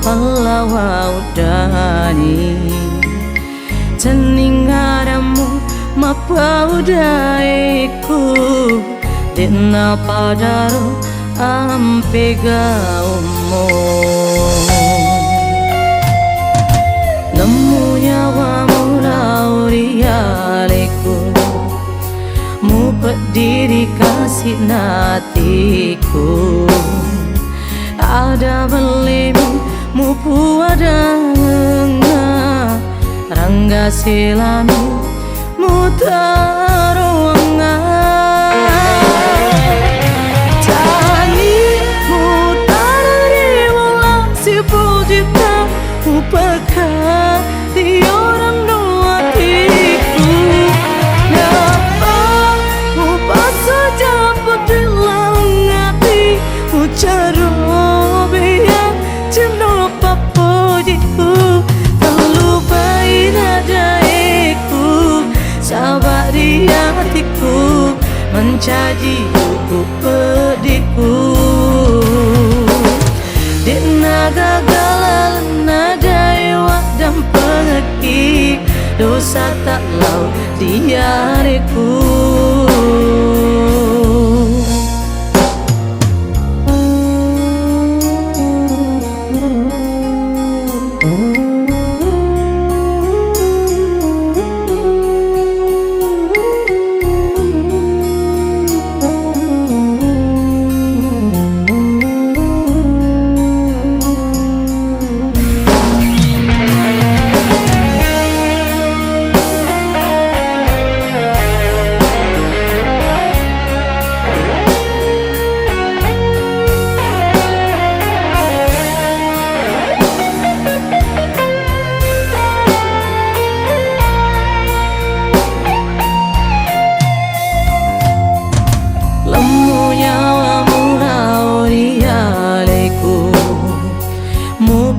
pahlawa udani teningaramu mapa udaiku dena padaro ampega umo nemu nyawamu laurialeku mu berdiri kasih natiku ada belemu mu puada rangga silami mu taruanga tani mu tarariwala si pujita mu pekat di orang dua hatiku napa mu pasaja pedilang hati mu carobe yang jenuh papujiku terlupai nadaiku sabar di hatiku mencaji buku pedihku dina gagalan nadai dan pengeki dosa tak lau di hariku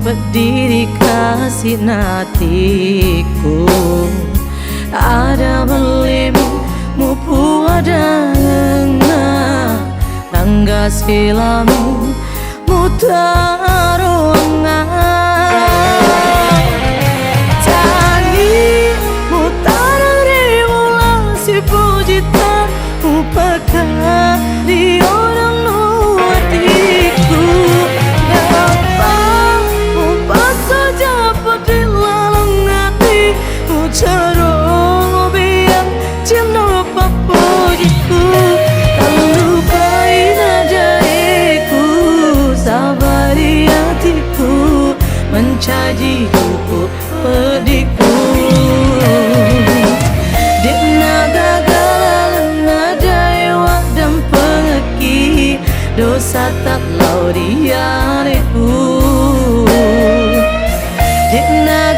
berdiri kasih natiku ada belemu mu puada tangga silamu mu taruanga tani mu tarariwala si pujita mu pekat di orang dua hatiku carobe yang jenuh papujiku terlupai nadaiku sabar di hatiku mencaji buku pedihku dina gagalan nadai dan pengeki dosa tak lau di hariku dina